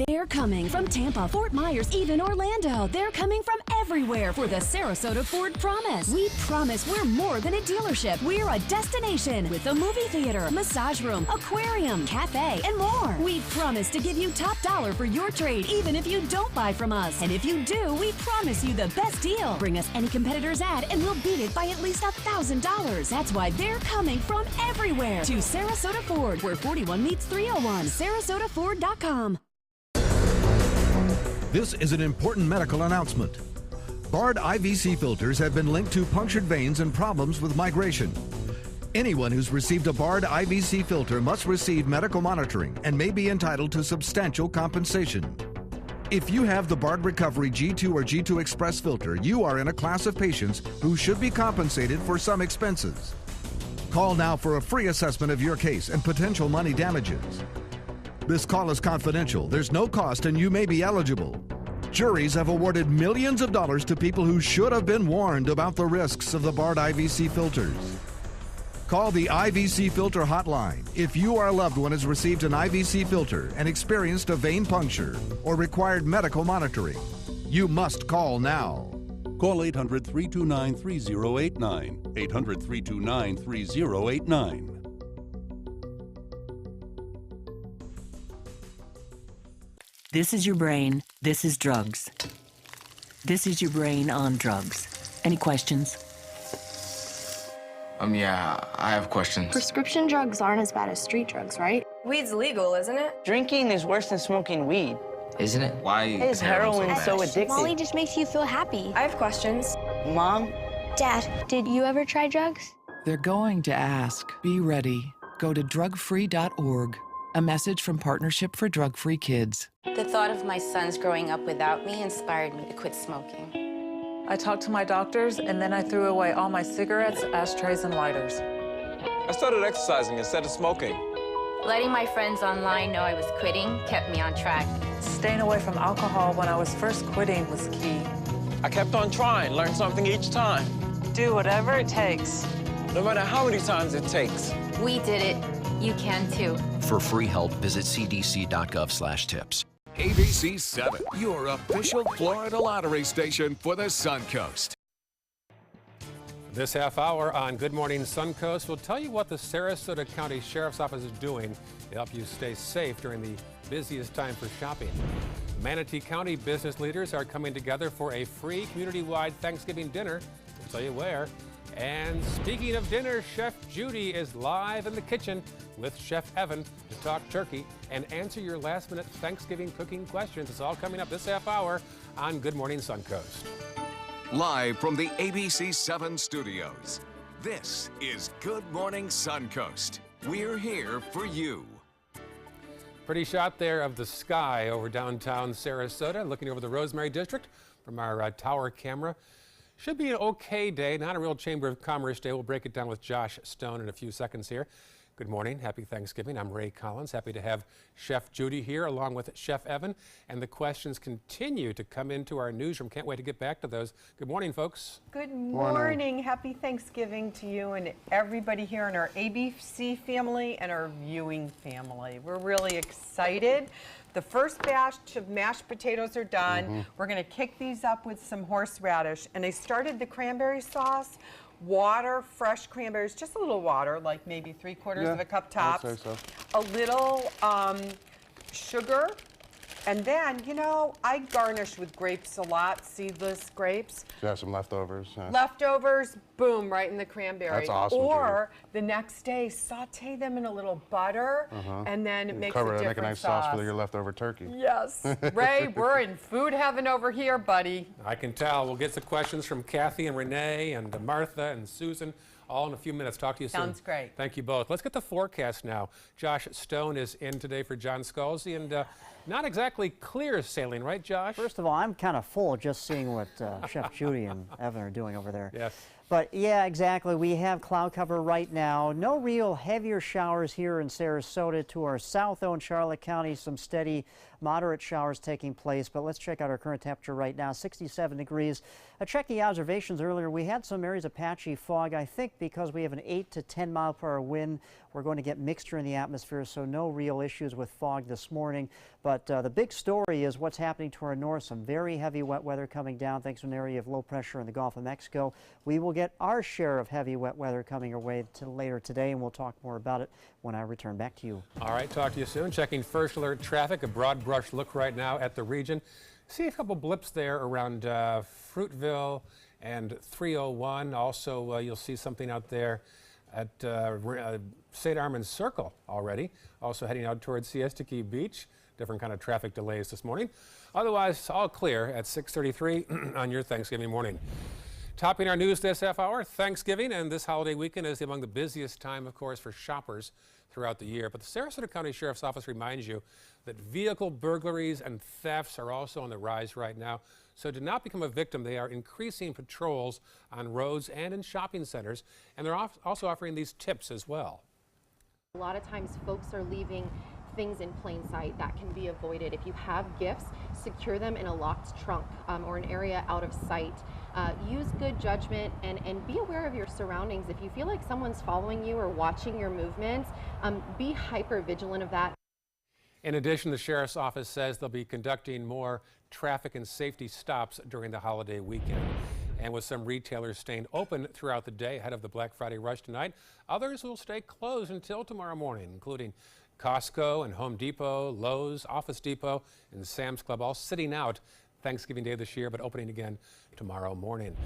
They're coming from Tampa, Fort Myers, even Orlando. They're coming from everywhere for the Sarasota Ford Promise. We promise we're more than a dealership. We're a destination with a movie theater, massage room, aquarium, cafe, and more. We promise to give you top dollar for your trade, even if you don't buy from us. And if you do, we promise you the best deal. Bring us any competitor's ad and we'll beat it by at least $1,000. That's why they're coming from everywhere to Sarasota Ford, where 41 meets 301. SarasotaFord.com. This is an important medical announcement. Bard IVC filters have been linked to punctured veins and problems with migration. Anyone who's received a Bard IVC filter must receive medical monitoring and may be entitled to substantial compensation. If you have the Bard Recovery G2 or G2 Express filter, you are in a class of patients who should be compensated for some expenses. Call now for a free assessment of your case and potential money damages. This call is confidential. There's no cost and you may be eligible. Juries have awarded millions of dollars to people who should have been warned about the risks of the Bard IVC filters. Call the IVC Filter Hotline if you or a loved one has received an IVC filter and experienced a vein puncture or required medical monitoring. You must call now. Call 800-329-3089. 800-329-3089. This is your brain. This is drugs. This is your brain on drugs. Any questions? Yeah, I have questions. Prescription drugs aren't as bad as street drugs, right? Weed's legal, isn't it? Drinking is worse than smoking weed. isn't it? Why is heroin so addictive? Molly just makes you feel happy. I have questions. Mom? Dad, did you ever try drugs? They're going to ask. Be ready. Go to drugfree.org. A message from Partnership for Drug-Free Kids. The thought of my sons growing up without me inspired me to quit smoking. I talked to my doctors, and then I threw away all my cigarettes, ashtrays, and lighters. I started exercising instead of smoking. Letting my friends online know I was quitting kept me on track. Staying away from alcohol when I was first quitting was key. I kept on trying, learned something each time. Do whatever it takes. No matter how many times it takes. We did it. You can too. For free help, visit cdc.gov/tips. ABC 7, your official Florida lottery station for the Suncoast. This half hour on Good Morning Suncoast, we'll tell you what the Sarasota County Sheriff's Office is doing to help you stay safe during the busiest time for shopping. Manatee County business leaders are coming together for a free community-wide Thanksgiving dinner. We'll tell you where. And speaking of dinner, Chef Judy is live in the kitchen with Chef Evan to talk turkey and answer your last-minute Thanksgiving cooking questions. It's all coming up this half hour on Good Morning Suncoast. Live from the ABC 7 studios, this is Good Morning Suncoast. We're here for you. Pretty shot there of the sky over downtown Sarasota, looking over the Rosemary District from our tower camera. Should be an okay day, not a real Chamber of Commerce day. We'll break it down with Josh Stone in a few seconds here. Good morning, happy Thanksgiving. I'm Ray Collins, happy to have Chef Judy here along with Chef Evan. And the questions continue to come into our newsroom. Can't wait to get back to those. Good morning, folks. Good morning. Happy Thanksgiving to you and everybody here in our ABC family and our viewing family. We're really excited. The first batch of mashed potatoes are done. We're going to kick these up with some horseradish. And I started the cranberry sauce. Water, fresh cranberries, just a little water, like maybe 3/4 of a cup tops. I'd say so. A little sugar. And then, you know, I garnish with grapes a lot, seedless grapes. You have some leftovers. Leftovers, boom, right in the cranberry. That's awesome. Or the next day, saute them in a little butter, and then it makes a different make a nice sauce for your leftover turkey. Yes. Ray, we're in food heaven over here, buddy. I can tell. We'll get some questions from Kathy and Renee and Martha and Susan all in a few minutes. Talk to you soon. Sounds great. Thank you both. Let's get the forecast now. Josh Stone is in today for John Scalzi, and not exactly clear sailing, right, Josh? First of all, I'm kind of full just seeing what Chef Judy and Evan are doing over there. Yes. But yeah, exactly. We have cloud cover right now. No real heavier showers here in Sarasota. To our south, though, in Charlotte County, some steady, moderate showers taking place. But let's check out our current temperature right now, 67 degrees. I checked the observations earlier. We had some areas of patchy fog, I think, because we have an 8 to 10 mile per hour wind. We're going to get mixture in the atmosphere, so no real issues with fog this morning. But the big story is what's happening to our north. Some very heavy wet weather coming down thanks to an area of low pressure in the Gulf of Mexico. We will get our share of heavy wet weather coming our way later today, and we'll talk more about it when I return back to you. All right, talk to you soon. Checking first alert traffic, a broad brush look right now at the region. See a couple blips there around Fruitville and 301. Also, you'll see something out there at St. Armand's Circle already. Also heading out towards Siesta Key Beach. Different kind of traffic delays this morning. Otherwise, all clear at 6:33 on your Thanksgiving morning. Topping our news this half hour, Thanksgiving and this holiday weekend is among the busiest time, of course, for shoppers throughout the year. But the Sarasota County Sheriff's Office reminds you that vehicle burglaries and thefts are also on the rise right now. So to not become a victim, they are increasing patrols on roads and in shopping centers, and they're also offering these tips as well. A lot of times folks are leaving things in plain sight that can be avoided. If you have gifts, secure them in a locked trunk or an area out of sight. Use good judgment and be aware of your surroundings. If you feel like someone's following you or watching your movements, be hyper vigilant of that. In addition, the Sheriff's Office says they'll be conducting more traffic and safety stops during the holiday weekend. And with some retailers staying open throughout the day ahead of the Black Friday rush tonight, others will stay closed until tomorrow morning, including Costco and Home Depot, Lowe's, Office Depot, and Sam's Club, all sitting out Thanksgiving Day this year, but opening again tomorrow morning.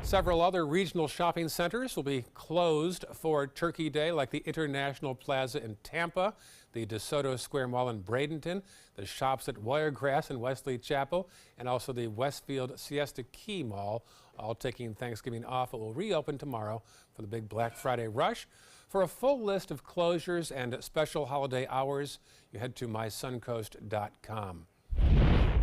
Several other regional shopping centers will be closed for Turkey Day, like the International Plaza in Tampa, the DeSoto Square Mall in Bradenton, the shops at Wiregrass and Wesley Chapel, and also the Westfield Siesta Key Mall, all taking Thanksgiving off. It will reopen tomorrow for the big Black Friday rush. For a full list of closures and special holiday hours, you head to mysuncoast.com.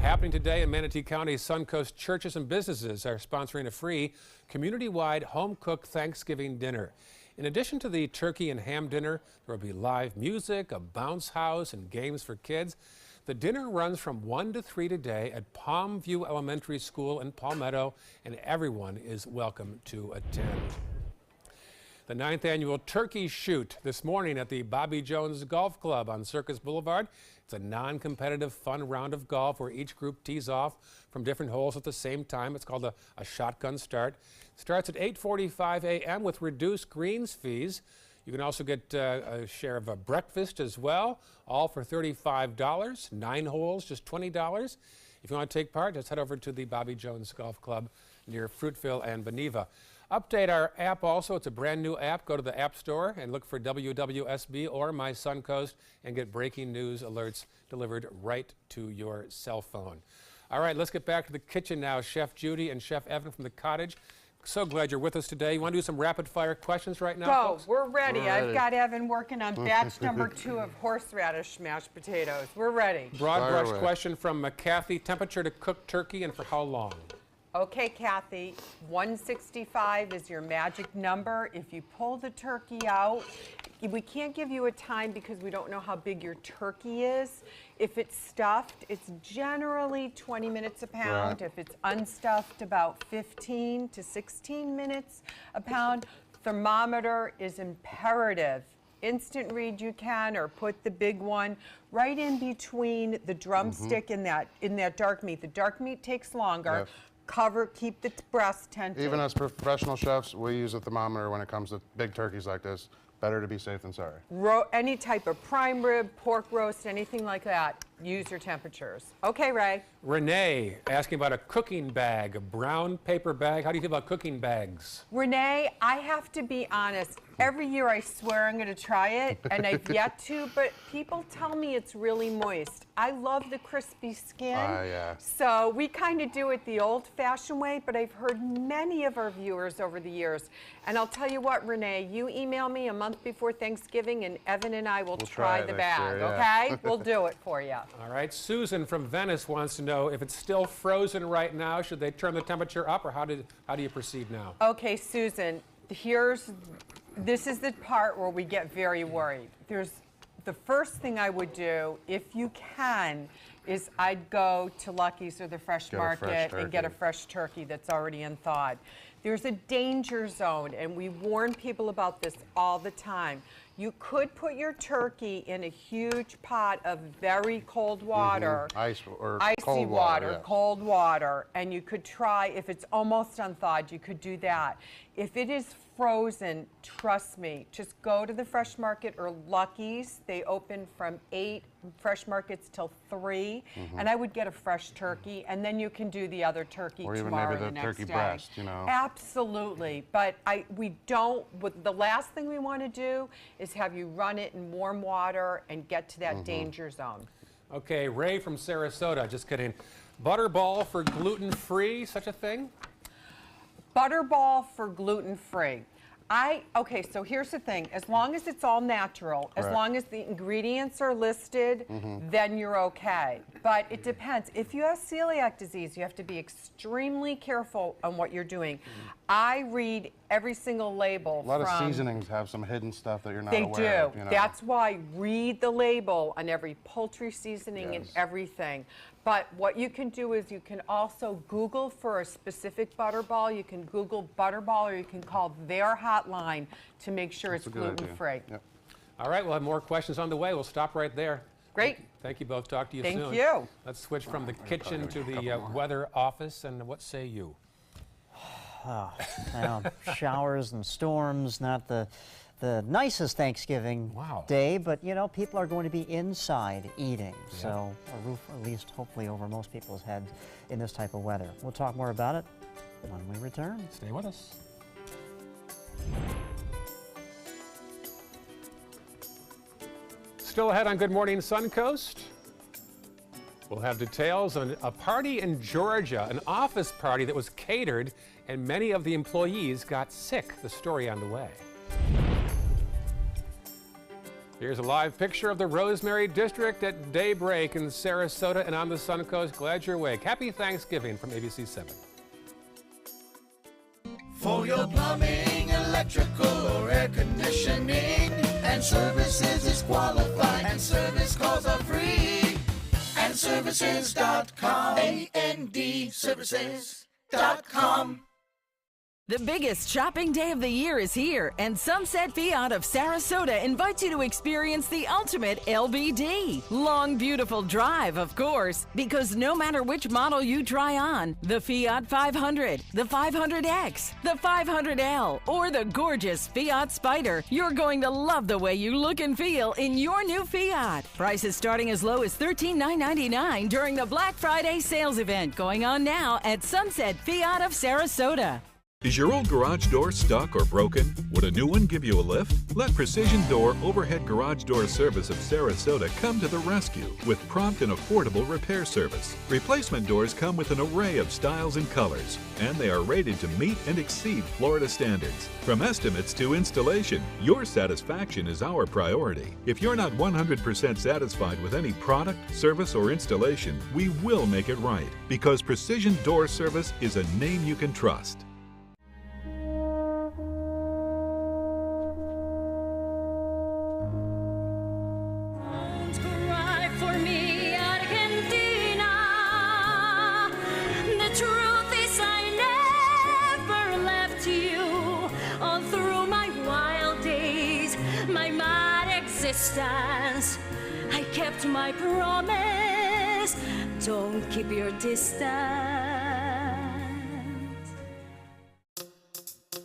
Happening today in Manatee County, Suncoast churches and businesses are sponsoring a free community-wide home-cooked Thanksgiving dinner. In addition to the turkey and ham dinner, there will be live music, a bounce house, and games for kids. The dinner runs from 1 to 3 today at Palm View Elementary School in Palmetto, and everyone is welcome to attend. The 9th annual Turkey Shoot this morning at the Bobby Jones Golf Club on Circus Boulevard. It's a non-competitive, fun round of golf where each group tees off from different holes at the same time. It's called a shotgun start. It starts at 8:45 a.m. with reduced greens fees. You can also get a share of a breakfast as well, all for $35. 9 holes, just $20. If you want to take part, just head over to the Bobby Jones Golf Club near Fruitville and Beneva. Update our app also. It's a brand new app. Go to the App Store and look for WWSB or My Suncoast and get breaking news alerts delivered right to your cell phone. All right, let's get back to the kitchen now. Chef Judy and Chef Evan from the cottage. So glad you're with us today. You want to do some rapid fire questions right now, folks? We're ready. I've got Evan working on batch number 2 of horseradish mashed potatoes. We're ready. Broad brush question from Kathy. Temperature to cook turkey and for how long? Okay, Kathy, 165 is your magic number. If you pull the turkey out, we can't give you a time because we don't know how big your turkey is. If it's stuffed, it's generally 20 minutes a pound. Right. If it's unstuffed, about 15 to 16 minutes a pound. Thermometer is imperative. Instant read you can, or put the big one right in between the drumstick and in that dark meat. The dark meat takes longer. Yes. Cover, keep the breast tented. Even as professional chefs, we use a thermometer when it comes to big turkeys like this. Better to be safe than sorry. Any type of prime rib, pork roast, anything like that, use your temperatures. Okay, Ray. Renee asking about a cooking bag, a brown paper bag. How do you feel about cooking bags? Renee, I have to be honest. Every year I swear I'm going to try it, and I've yet to, but people tell me it's really moist. I love the crispy skin, yeah. so we kind of do it the old-fashioned way, but I've heard many of our viewers over the years. And I'll tell you what, Renee, you email me a month before Thanksgiving, and Evan and I will try the bag, year, yeah. okay? We'll do it for you. All right, Susan from Venice wants to know if it's still frozen right now, should they turn the temperature up, or how do you proceed now? Okay, Susan, this is the part where we get very worried. The first thing I would do, if you can, is I'd go to Lucky's or the Fresh Market and get a fresh turkey that's already thawed. There's a danger zone, and we warn people about this all the time. You could put your turkey in a huge pot of very cold water, icy cold water, and you could try, if it's almost unthawed, you could do that. If it is frozen, trust me, just go to the Fresh Market or Lucky's. They open from 8 Fresh Markets till 3, and I would get a fresh turkey, and then you can do the other turkey or even tomorrow maybe or the next turkey day. breast, you know. Absolutely, but the last thing we want to do is have you run it in warm water and get to that danger zone. Okay, Ray from Sarasota, just kidding. Butterball for gluten-free, such a thing? Butterball for gluten-free. Okay, so here's the thing. As long as it's all natural, as long as the ingredients are listed, then you're okay. But it depends. If you have celiac disease, you have to be extremely careful on what you're doing. I read every single label. A lot of seasonings have some hidden stuff that you're not aware of. They do. You know? That's why read the label on every poultry seasoning and everything. But what you can do is you can also Google for a specific butterball. You can Google butterball, or you can call their hotline to make sure it's gluten-free. Yep. All right, we'll have more questions on the way. We'll stop right there. Great. Thank you both. Talk to you soon. Thank you. Let's switch from the kitchen to the weather office. And what say you? Showers and storms, not the the nicest Thanksgiving day, but you know, people are going to be inside eating. Yeah. So a roof at least hopefully over most people's heads in this type of weather. We'll talk more about it when we return. Stay with us. Still ahead on Good Morning Suncoast. We'll have details on a party in Georgia, an office party that was catered and many of the employees got sick. The story on the way. Here's a live picture of the Rosemary District at daybreak in Sarasota and on the Suncoast. Glad you're awake. Happy Thanksgiving from ABC 7. For your plumbing, electrical, or air conditioning, and services is qualified, and service calls are free. And services.com, A-N-D, services.com. The biggest shopping day of the year is here, and Sunset Fiat of Sarasota invites you to experience the ultimate LBD. Long, beautiful drive, of course, because no matter which model you try on, the Fiat 500, the 500X, the 500L, or the gorgeous Fiat Spider, you're going to love the way you look and feel in your new Fiat. Prices starting as low as $13,999 during the Black Friday sales event going on now at Sunset Fiat of Sarasota. Is your old garage door stuck or broken? Would a new one give you a lift? Let Precision Door Overhead Garage Door Service of Sarasota come to the rescue with prompt and affordable repair service. Replacement doors come with an array of styles and colors, and they are rated to meet and exceed Florida standards. From estimates to installation, your satisfaction is our priority. If you're not 100% satisfied with any product, service, or installation, we will make it right, because Precision Door Service is a name you can trust. I kept my promise. Don't keep your distance.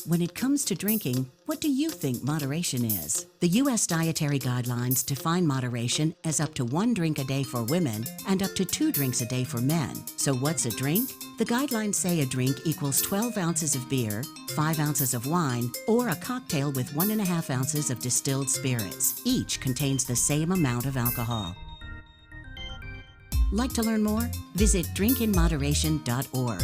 When it comes to drinking, what do you think moderation is? The U.S. Dietary Guidelines define moderation as up to 1 drink a day for women and up to 2 drinks a day for men. So what's a drink? The guidelines say a drink equals 12 ounces of beer, 5 ounces of wine, or a cocktail with 1.5 ounces of distilled spirits. Each contains the same amount of alcohol. Like to learn more? Visit drinkinmoderation.org.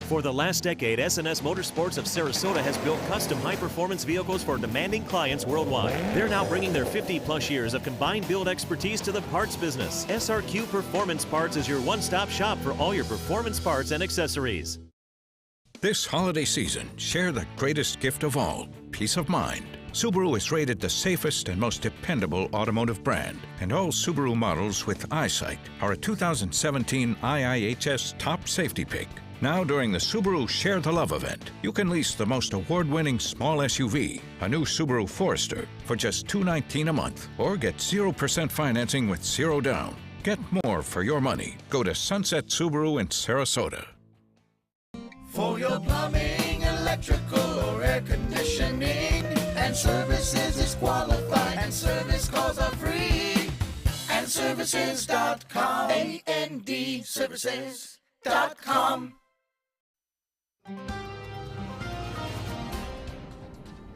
For the last decade, S&S Motorsports of Sarasota has built custom high-performance vehicles for demanding clients worldwide. They're now bringing their 50-plus years of combined build expertise to the parts business. SRQ Performance Parts is your one-stop shop for all your performance parts and accessories. This holiday season, share the greatest gift of all, peace of mind. Subaru is rated the safest and most dependable automotive brand, and all Subaru models with EyeSight are a 2017 IIHS Top Safety Pick. Now during the Subaru Share the Love event, you can lease the most award-winning small SUV, a new Subaru Forester, for just $219 a month, or get 0% financing with 0 down. Get more for your money. Go to Sunset Subaru in Sarasota. For your plumbing, electrical, or air conditioning, and services is qualified, and service calls are free. And services.com, A-N-D, services.com.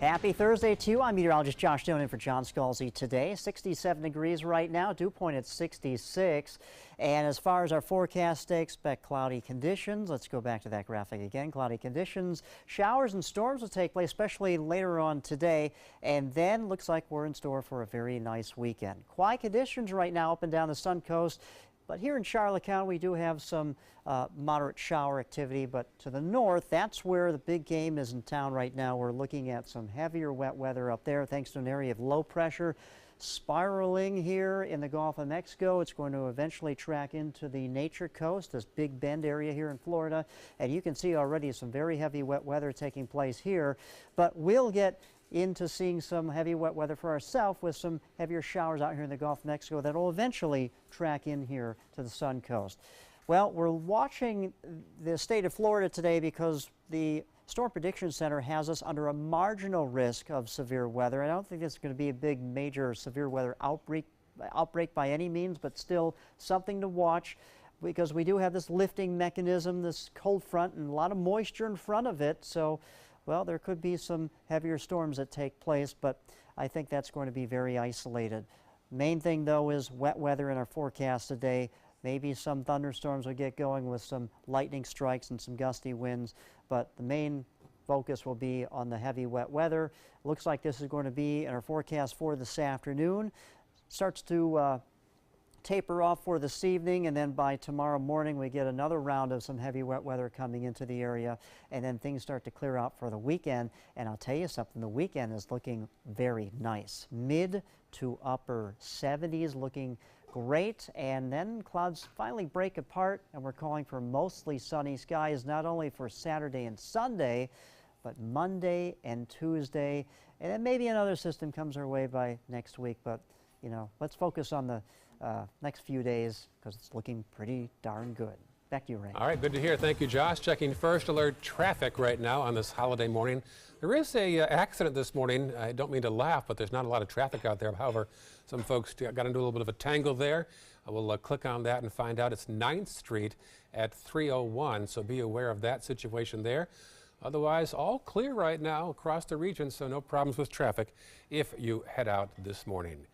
Happy Thursday to you. I'm meteorologist Josh Stone in for John Scalzi today. 67 degrees right now, dew point at 66. And as far as our forecast today, expect cloudy conditions. Let's go back to that graphic again. Cloudy conditions. Showers and storms will take place, especially later on today. And then looks like we're in store for a very nice weekend. Quiet conditions right now up and down the Suncoast. But here in Charlotte County, we do have some moderate shower activity. But to the north, that's where the big game is in town right now. We're looking at some heavier wet weather up there thanks to an area of low pressure spiraling here in the Gulf of Mexico. It's going to eventually track into the Nature Coast, this Big Bend area here in Florida. And you can see already some very heavy wet weather taking place here. But we'll get into seeing some heavy wet weather for ourselves with some heavier showers out here in the Gulf of Mexico that will eventually track in here to the Suncoast. Well, we're watching the state of Florida today because the Storm Prediction Center has us under a marginal risk of severe weather. I don't think this is going to be a big, major severe weather outbreak by any means, but still something to watch because we do have this lifting mechanism, this cold front, and a lot of moisture in front of it. So, well, there could be some heavier storms that take place, but I think that's going to be very isolated. Main thing, though, is wet weather in our forecast today. Maybe some thunderstorms will get going with some lightning strikes and some gusty winds, but the main focus will be on the heavy wet weather. Looks like this is going to be in our forecast for this afternoon. Starts to taper off for this evening, and then by tomorrow morning we get another round of some heavy wet weather coming into the area, and then things start to clear out for the weekend. And I'll tell you something, the weekend is looking very nice. Mid to upper 70s, looking great, and then clouds finally break apart, and we're calling for mostly sunny skies, not only for Saturday and Sunday, but Monday and Tuesday, and then maybe another system comes our way by next week. But you know, let's focus on the next few days because it's looking pretty darn good. Back to you, Ray. All right, good to hear. Thank you, Josh. Checking first alert traffic right now on this holiday morning. There is a accident this morning. I don't mean to laugh, but there's not a lot of traffic out there. However, some folks got into a little bit of a tangle there. We'll click on that and find out. It's 9th Street at 301, so be aware of that situation there. Otherwise, all clear right now across the region, so no problems with traffic if you head out this morning.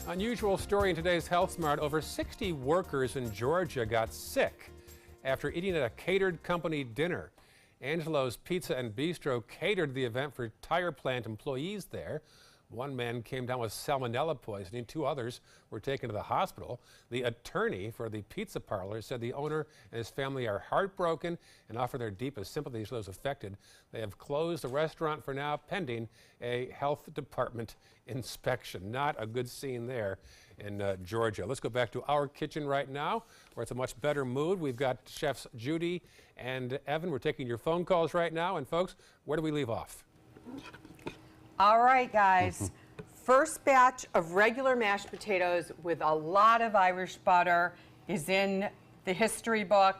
Unusual story in today's Health Smart. Over 60 workers in Georgia got sick after eating at a catered company dinner. Angelo's Pizza and Bistro catered the event for tire plant employees there. One man came down with salmonella poisoning. 2 others were taken to the hospital. The attorney for the pizza parlor said the owner and his family are heartbroken and offer their deepest sympathies to those affected. They have closed the restaurant for now pending a health department inspection. Not a good scene there in Georgia. Let's go back to our kitchen right now where it's a much better mood. We've got chefs Judy and Evan. We're taking your phone calls right now. And folks, where do we leave off? All right, guys. First batch of regular mashed potatoes with a lot of Irish butter is in the history book.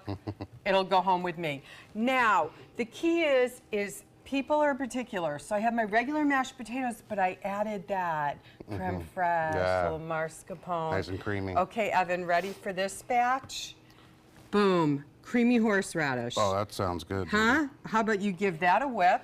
It'll go home with me. Now, the key is people are particular. So I have my regular mashed potatoes, but I added that creme fraiche, little mascarpone. Nice and creamy. Okay, Evan, ready for this batch? Boom, creamy horseradish. Oh, that sounds good. Huh? How about you give that a whip?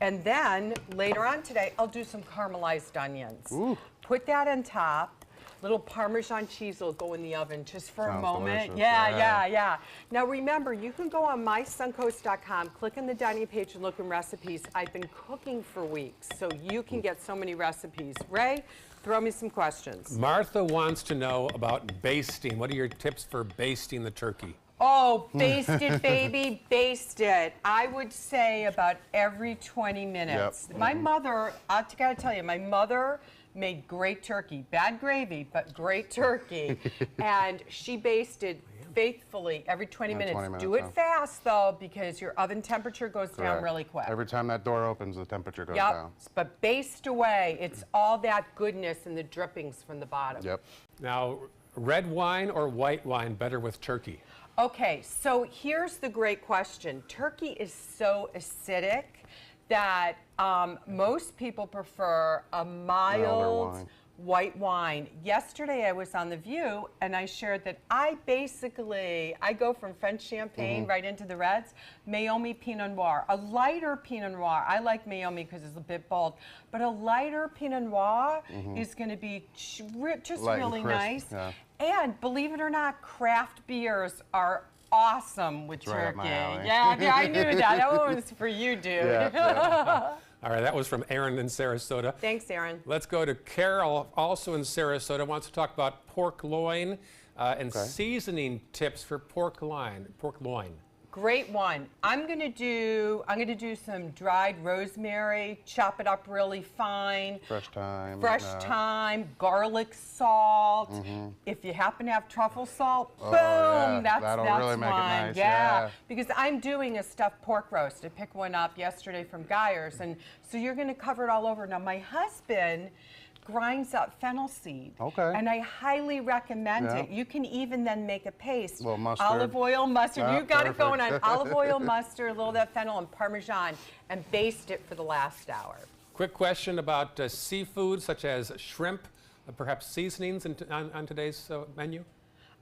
And then later on today, I'll do some caramelized onions. Ooh. Put that on top. Little Parmesan cheese will go in the oven just for a moment. Delicious. Yeah. Now remember, you can go on mysuncoast.com, click on the dining page and look in recipes. I've been cooking for weeks, so you can get so many recipes. Ray, throw me some questions. Martha wants to know about basting. What are your tips for basting the turkey? Oh, baste it, baby, baste it. I would say about every 20 minutes. Yep. My mother, I gotta tell you, my mother made great turkey. Bad gravy, but great turkey. And she basted faithfully every 20 minutes. 20 minutes. Do it fast, though, because your oven temperature goes down really quick. Every time that door opens, the temperature goes down. But baste away. It's all that goodness and the drippings from the bottom. Yep. Now, red wine or white wine better with turkey? Okay, so here's the great question. Turkey is so acidic that most people prefer a mild white wine. Yesterday I was on The View and I shared that I go from French Champagne right into the reds, Meiomi Pinot Noir, a lighter Pinot Noir. I like Meiomi because it's a bit bold, but a lighter Pinot Noir is going to be just really nice. Yeah. And believe it or not, craft beers are awesome with turkey. Right up my alley. Yeah, I knew that. That one was for you, dude. Yeah. All right, that was from Aaron in Sarasota. Thanks, Aaron. Let's go to Carol, also in Sarasota, wants to talk about pork loin and seasoning tips for pork loin. Great one. I'm gonna do some dried rosemary, chop it up really fine. Fresh thyme. Thyme, garlic salt. If you happen to have truffle salt, boom, that's really make it one. nice. Yeah, because I'm doing a stuffed pork roast. I picked one up yesterday from Geyer's, and so you're gonna cover it all over. Now my husband grinds up fennel seed. Okay. And I highly recommend Yeah. it. You can even then make a paste. A little mustard. Olive oil, mustard. Ah, You got it going on. perfect. Olive oil, mustard, a little of that fennel, and Parmesan, and baste it for the last hour. Quick question about seafood, such as shrimp, perhaps seasonings on today's menu?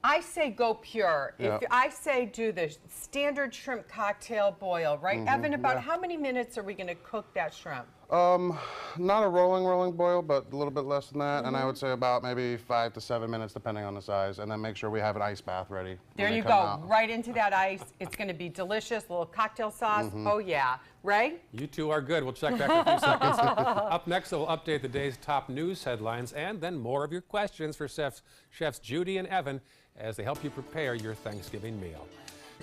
I say go pure. Yep. If I say do the standard shrimp cocktail boil, right? Evan, about yeah. how many minutes are we going to cook that shrimp? Not a rolling boil, but a little bit less than that. And I would say about maybe 5 to 7 minutes, depending on the size. And then make sure we have an ice bath ready. There you go, right into that ice. It's going to be delicious, a little cocktail sauce. Oh yeah. Ray? You two are good. We'll check back in a few seconds. Up next, we'll update the day's top news headlines and then more of your questions for chefs Judy and Evan as they help you prepare your Thanksgiving meal.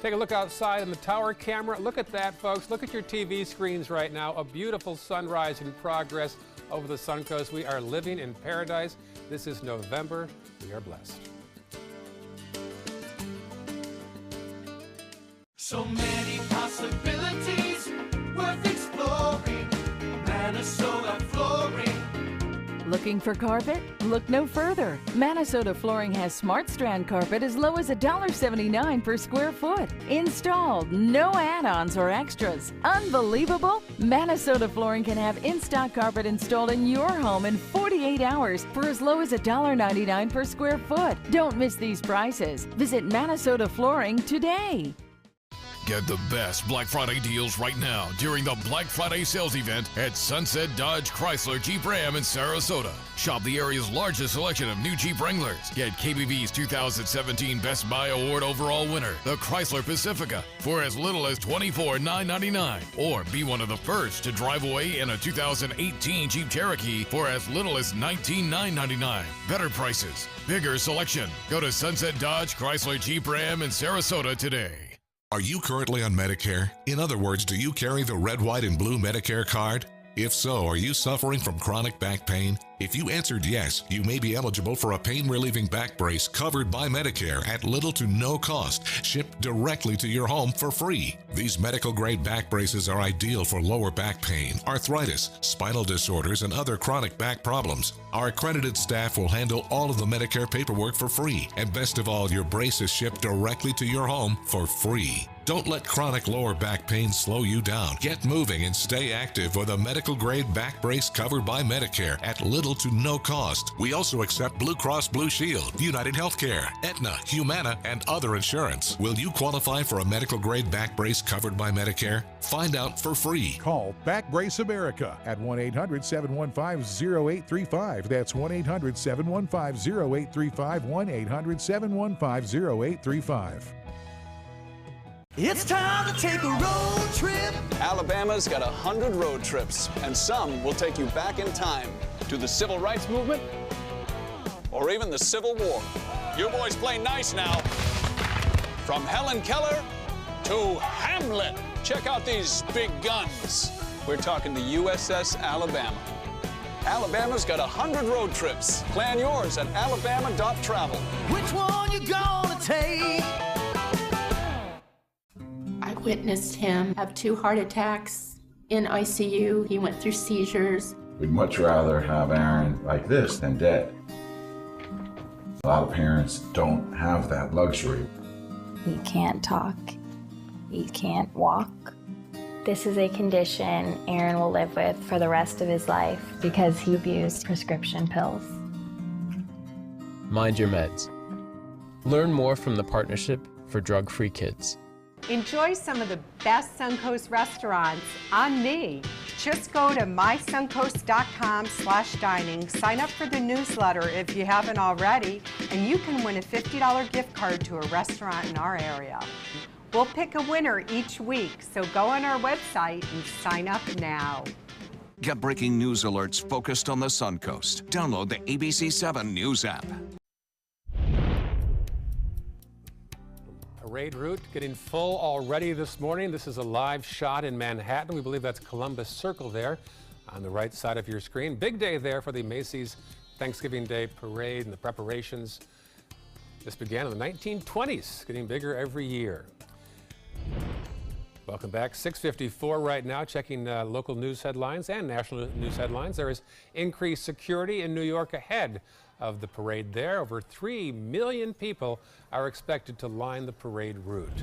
Take a look outside in the tower camera. Look at that, folks. Look at your TV screens right now. A beautiful sunrise in progress over the Suncoast. We are living in paradise. This is November. We are blessed. So many possibilities worth exploring. Minnesota Flooring. Looking for carpet? Look no further. Minnesota Flooring has Smart Strand carpet as low as $1.79 per square foot. Installed, no add-ons or extras. Unbelievable? Minnesota Flooring can have in-stock carpet installed in your home in 48 hours for as low as $1.99 per square foot. Don't miss these prices. Visit Minnesota Flooring today. Get the best Black Friday deals right now during the Black Friday sales event at Sunset Dodge Chrysler Jeep Ram in Sarasota. Shop the area's largest selection of new Jeep Wranglers. Get KBV's 2017 Best Buy Award overall winner, the Chrysler Pacifica, for as little as $24,999. Or be one of the first to drive away in a 2018 Jeep Cherokee for as little as $19,999. Better prices, bigger selection. Go to Sunset Dodge Chrysler Jeep Ram in Sarasota today. Are you currently on Medicare? In other words, do you carry the red, white, and blue Medicare card? If so, are you suffering from chronic back pain? If you answered yes, you may be eligible for a pain-relieving back brace covered by Medicare at little to no cost, shipped directly to your home for free. These medical-grade back braces are ideal for lower back pain, arthritis, spinal disorders, and other chronic back problems. Our accredited staff will handle all of the Medicare paperwork for free, and best of all, your brace is shipped directly to your home for free. Don't let chronic lower back pain slow you down. Get moving and stay active with a medical-grade back brace covered by Medicare at little to no cost. We also accept Blue Cross Blue Shield, United Healthcare, Aetna, Humana, and other insurance. Will you qualify for a medical-grade back brace covered by Medicare? Find out for free. Call Back Brace America at 1-800-715-0835. That's 1-800-715-0835, 1-800-715-0835. It's time to take a road trip. Alabama's got 100 road trips, and some will take you back in time to the Civil Rights Movement or even the Civil War. You boys play nice now. From Helen Keller to Hamlet. Check out these big guns. We're talking the USS Alabama. Alabama's got 100 road trips. Plan yours at alabama.travel. Which one you gonna take? I witnessed him have 2 heart attacks in ICU. He went through seizures. We'd much rather have Aaron like this than dead. A lot of parents don't have that luxury. He can't talk. He can't walk. This is a condition Aaron will live with for the rest of his life because he abused prescription pills. Mind your meds. Learn more from the Partnership for Drug-Free Kids. Enjoy some of the best Suncoast restaurants on me. Just go to mysuncoast.com/dining, sign up for the newsletter if you haven't already, and you can win a $50 gift card to a restaurant in our area. We'll pick a winner each week, so go on our website and sign up now. Get breaking news alerts focused on the Suncoast. Download the ABC7 News app. Parade route getting full already this morning. This is a live shot in Manhattan. We believe that's Columbus Circle there on the right side of your screen. Big day there for the Macy's Thanksgiving Day Parade and the preparations. This began in the 1920s, getting bigger every year. Welcome back. 6:54 right now, checking local news headlines and national news headlines. There is increased security in New York ahead of the parade there. Over 3 million people are expected to line the parade route.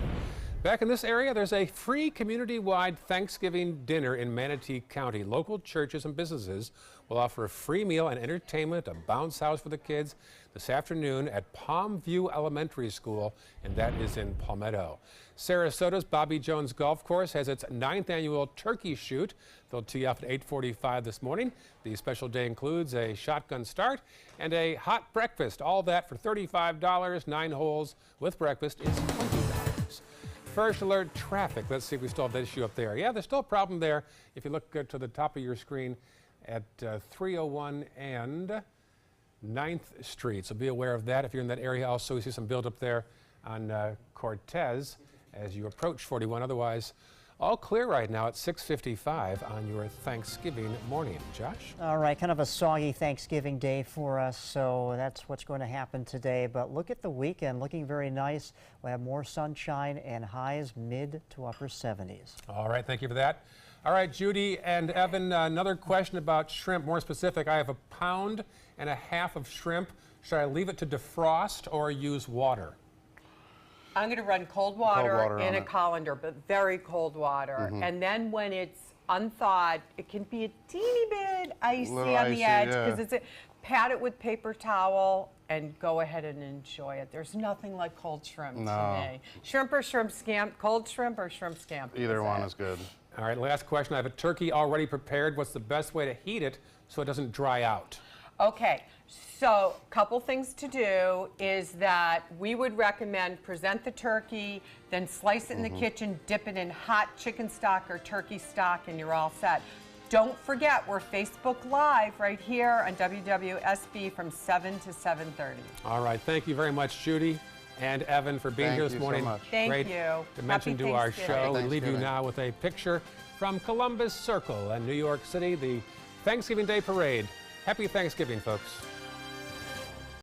Back in this area, there's a free community-wide Thanksgiving dinner in Manatee County. Local churches and businesses will offer a free meal and entertainment, a bounce house for the kids this afternoon at Palm View Elementary School, and that is in Palmetto. Sarasota's Bobby Jones Golf Course has its 9th annual turkey shoot. They'll tee off at 8:45 this morning. The special day includes a shotgun start and a hot breakfast. All that for $35. 9 holes with breakfast is $20. First alert traffic. Let's see if we still have that issue up there. Yeah, there's still a problem there. If you look to the top of your screen at 301 and 9th Street. So be aware of that if you're in that area. Also, we see some buildup there on Cortez as you approach 41. Otherwise, all clear right now at 6:55 on your Thanksgiving morning. Josh? All right, kind of a soggy Thanksgiving day for us, so that's what's going to happen today. But look at the weekend, looking very nice. We'll have more sunshine and highs mid to upper 70s. All right, thank you for that. All right, Judy and Evan, another question about shrimp, more specific. I have 1.5 pounds of shrimp. Should I leave it to defrost or use water? I'm going to run cold water in a colander, but very cold water. And then when it's unthawed, it can be a teeny bit icy on the edge because pat it with paper towel and go ahead and enjoy it. There's nothing like cold shrimp to me. Shrimp or shrimp scampi? Cold shrimp or shrimp scampi? Either one is good. All right, last question. I have a turkey already prepared. What's the best way to heat it so it doesn't dry out? Okay, so a couple things to do is that we would recommend present the turkey, then slice it in the kitchen, dip it in hot chicken stock or turkey stock, and you're all set. Don't forget, we're Facebook Live right here on WWSB from 7 to 7:30. All right, thank you very much, Judy and Evan, for being here this morning. So much. Thank you. Dimension to our show. We leave you now with a picture from Columbus Circle and New York City, the Thanksgiving Day Parade. Happy Thanksgiving, folks.